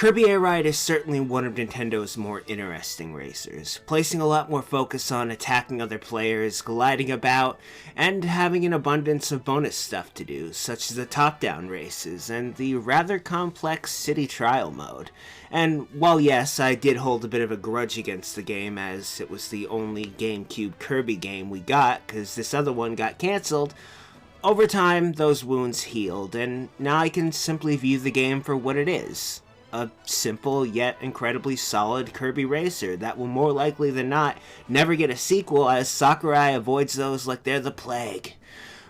Kirby Air Ride is certainly one of Nintendo's more interesting racers, placing a lot more focus on attacking other players, gliding about, and having an abundance of bonus stuff to do, such as the top-down races and the rather complex city trial mode. And while yes, I did hold a bit of a grudge against the game as it was the only Gamecube Kirby game we got because this other one got cancelled, over time those wounds healed, and now I can simply view the game for what it is. A simple yet incredibly solid Kirby racer that will more likely than not never get a sequel as Sakurai avoids those like they're the plague.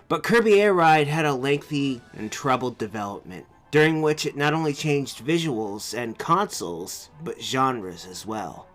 But Kirby Air Ride had a lengthy and troubled development, during which it not only changed visuals and consoles, but genres as well.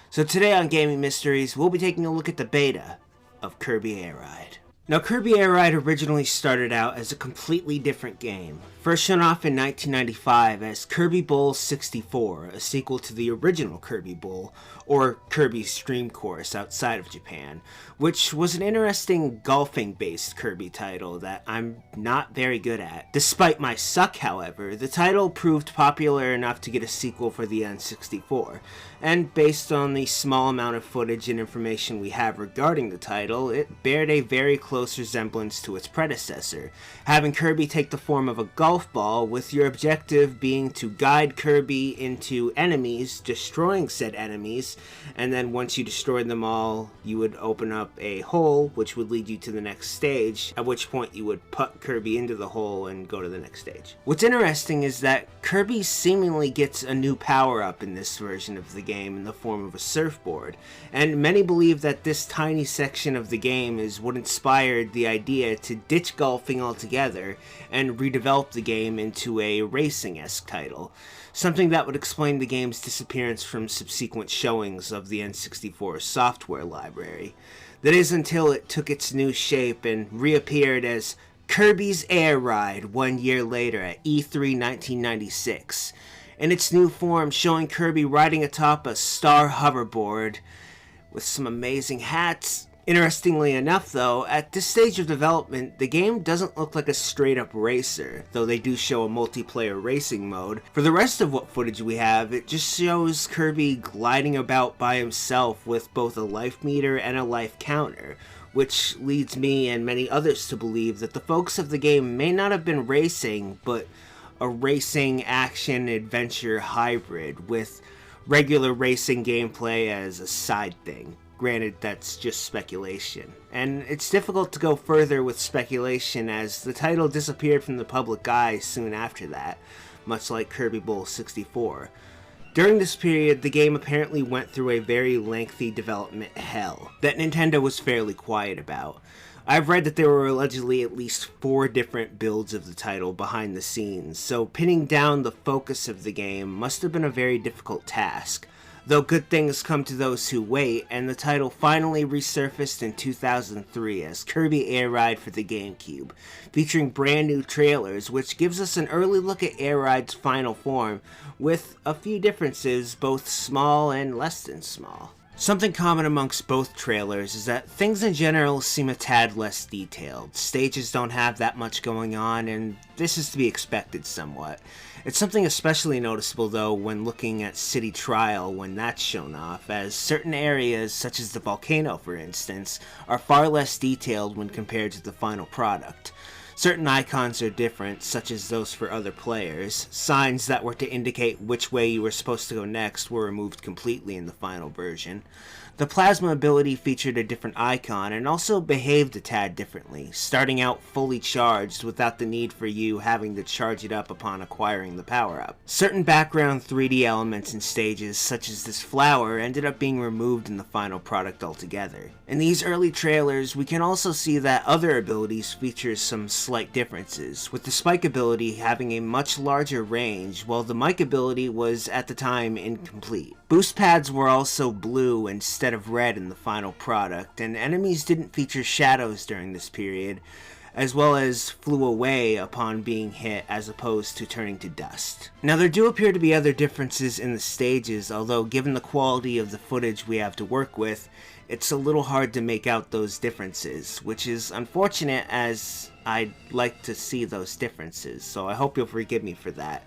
So today on Gaming Mysteries, we'll be taking a look at the beta of Kirby Air Ride. Now, Kirby Air Ride originally started out as a completely different game, first shown off in 1995 as Kirby Bowl 64, a sequel to the original Kirby Bowl, or Kirby's Dream Course outside of Japan, which was an interesting golfing-based Kirby title that I'm not very good at. Despite my suck, however, the title proved popular enough to get a sequel for the N64, and based on the small amount of footage and information we have regarding the title, it bared a very close resemblance to its predecessor, having Kirby take the form of a golf ball with your objective being to guide Kirby into enemies, destroying said enemies, and then once you destroyed them all, you would open up a hole which would lead you to the next stage, at which point you would put Kirby into the hole and go to the next stage. What's interesting is that Kirby seemingly gets a new power-up in this version of the game in the form of a surfboard, and many believe that this tiny section of the game is what inspired the idea to ditch golfing altogether and redevelop the game into a racing-esque title, something that would explain the game's disappearance from subsequent showings of the N64 software library. That is until it took its new shape and reappeared as Kirby's Air Ride 1 year later at E3 1996, in its new form showing Kirby riding atop a star hoverboard with some amazing hats. Interestingly enough though, at this stage of development, the game doesn't look like a straight up racer, though they do show a multiplayer racing mode. For the rest of what footage we have, it just shows Kirby gliding about by himself with both a life meter and a life counter, which leads me and many others to believe that the focus of the game may not have been racing, but a racing action adventure hybrid with regular racing gameplay as a side thing. Granted, that's just speculation. And it's difficult to go further with speculation as the title disappeared from the public eye soon after that, much like Kirby Bowl 64. During this period, the game apparently went through a very lengthy development hell that Nintendo was fairly quiet about. I've read that there were allegedly at least 4 different builds of the title behind the scenes, so pinning down the focus of the game must have been a very difficult task. Though good things come to those who wait, and the title finally resurfaced in 2003 as Kirby Air Ride for the Gamecube, featuring brand new trailers, which gives us an early look at Air Ride's final form, with a few differences, both small and less than small. Something common amongst both trailers is that things in general seem a tad less detailed. Stages don't have that much going on, and this is to be expected somewhat. It's something especially noticeable though when looking at City Trial when that's shown off, as certain areas, such as the volcano for instance, are far less detailed when compared to the final product. Certain icons are different, such as those for other players. Signs that were to indicate which way you were supposed to go next were removed completely in the final version. The plasma ability featured a different icon and also behaved a tad differently, starting out fully charged without the need for you having to charge it up upon acquiring the power-up. Certain background 3D elements and stages, such as this flower, ended up being removed in the final product altogether. In these early trailers, we can also see that other abilities feature some slight differences, with the spike ability having a much larger range, while the mic ability was at the time incomplete. Boost pads were also blue instead of red in the final product, and enemies didn't feature shadows during this period, as well as flew away upon being hit as opposed to turning to dust. Now there do appear to be other differences in the stages, although given the quality of the footage we have to work with, it's a little hard to make out those differences, which is unfortunate as I'd like to see those differences, so I hope you'll forgive me for that.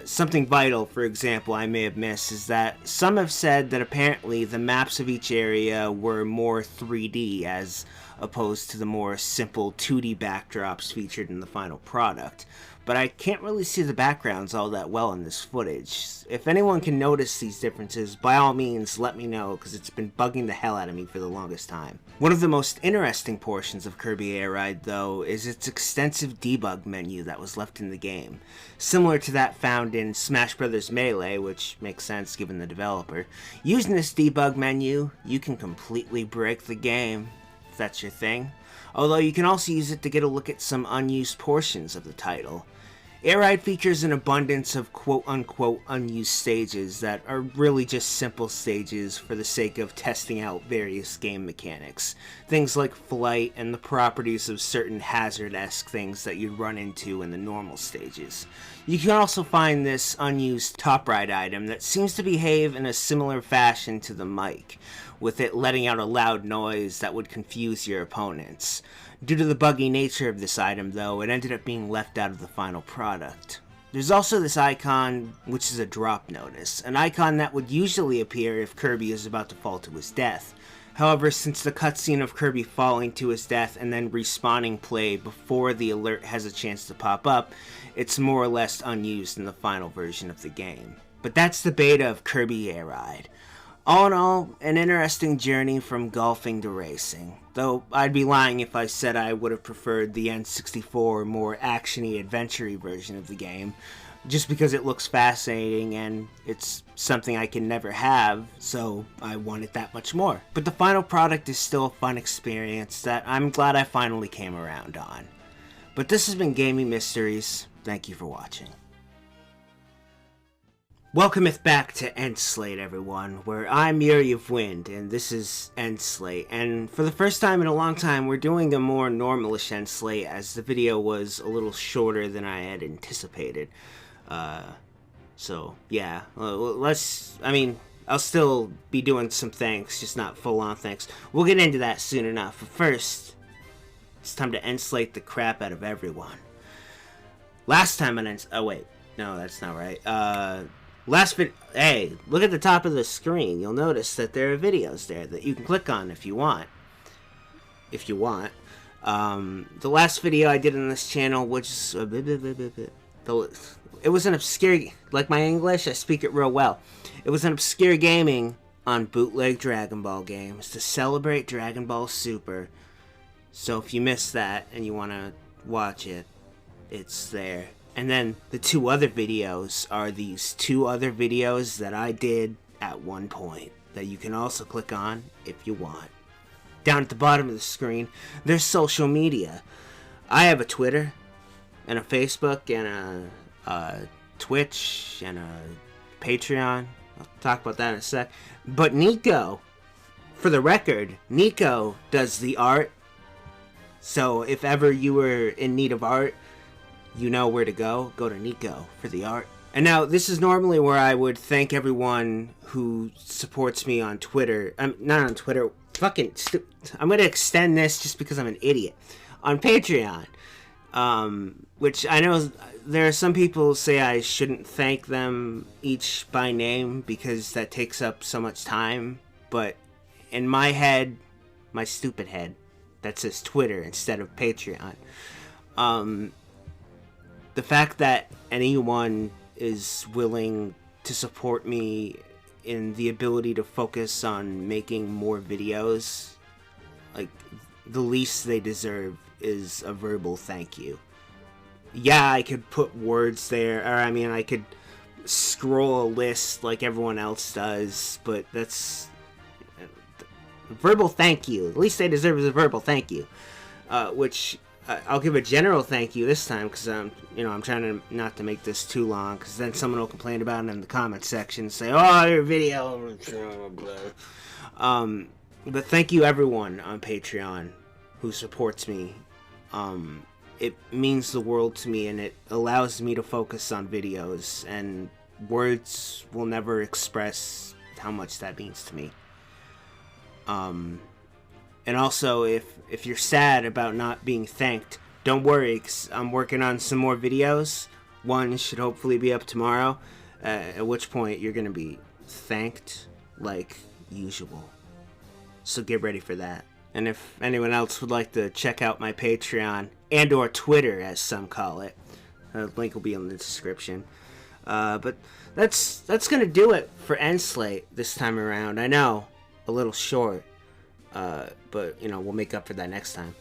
Something vital, for example, I may have missed is that some have said that apparently the maps of each area were more 3D as opposed to the more simple 2D backdrops featured in the final product. But I can't really see the backgrounds all that well in this footage. If anyone can notice these differences, by all means let me know, because it's been bugging the hell out of me for the longest time. One of the most interesting portions of Kirby Air Ride, though, is its extensive debug menu that was left in the game. Similar to that found in Smash Bros. Melee, which makes sense given the developer. Using this debug menu, you can completely break the game, if that's your thing. Although you can also use it to get a look at some unused portions of the title. Air Ride features an abundance of quote-unquote unused stages that are really just simple stages for the sake of testing out various game mechanics. Things like flight and the properties of certain hazard-esque things that you'd run into in the normal stages. You can also find this unused top ride item that seems to behave in a similar fashion to the mic, with it letting out a loud noise that would confuse your opponents. Due to the buggy nature of this item, though, it ended up being left out of the final product. There's also this icon, which is a drop notice, an icon that would usually appear if Kirby is about to fall to his death. However, since the cutscene of Kirby falling to his death and then respawning play before the alert has a chance to pop up, it's more or less unused in the final version of the game. But that's the beta of Kirby Air Ride. All in all, an interesting journey from golfing to racing, though I'd be lying if I said I would have preferred the N64 more action-y, adventure-y version of the game, just because it looks fascinating and it's something I can never have, so I want it that much more. But the final product is still a fun experience that I'm glad I finally came around on. But this has been Gaming Mysteries. Thank you for watching. Welcometh back to End Slate, everyone, where I'm Yuriofwind, and this is End Slate. And for the first time in a long time, we're doing a more normalish End Slate, as the video was a little shorter than I had anticipated. So, yeah, I'll still be doing some thanks, just not full-on thanks. We'll get into that soon enough, but first, it's time to End Slate the crap out of everyone. Last time on oh wait, no, that's not right. Hey, look at the top of the screen. You'll notice that there are videos there that you can click on if you want. The last video I did on this channel, which is it was an obscure, like my English, I speak it real well. It was an obscure gaming on bootleg Dragon Ball games to celebrate Dragon Ball Super. So if you missed that and you want to watch it, it's there. And then the two other videos are these two other videos that I did at one point that you can also click on if you want. Down at the bottom of the screen, there's social media. I have a Twitter and a Facebook and a Twitch and a Patreon. I'll talk about that in a sec. But Nico, for the record, Nico does the art. So if ever you were in need of art, you know where to go. Go to Nico for the art. And now, this is normally where I would thank everyone who supports me on Twitter. Not on Twitter. I'm going to extend this just because I'm an idiot. On Patreon. Which I know there are some people who say I shouldn't thank them each by name because that takes up so much time. But in my head, my stupid head, that says Twitter instead of Patreon. The fact that anyone is willing to support me in the ability to focus on making more videos, like, the least they deserve is a verbal thank you. Yeah, I could put words there, or I could scroll a list like everyone else does, but that's verbal thank you. The least they deserve is a verbal thank you, which I'll give a general thank you this time because I'm trying not to make this too long, because then someone will complain about it in the comment section and say, "Oh, your video." But thank you everyone on Patreon who supports me. It means the world to me, and it allows me to focus on videos, and words will never express how much that means to me. And also, if you're sad about not being thanked, don't worry, 'cause I'm working on some more videos. 1 should hopefully be up tomorrow, at which point you're going to be thanked like usual. So get ready for that. And if anyone else would like to check out my Patreon and or Twitter, as some call it, the link will be in the description. But that's going to do it for End Slate this time around. I know, a little short, but, you know, we'll make up for that next time.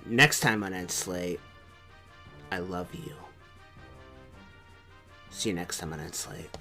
Next time on End Slate, I love you. See you next time on End Slate.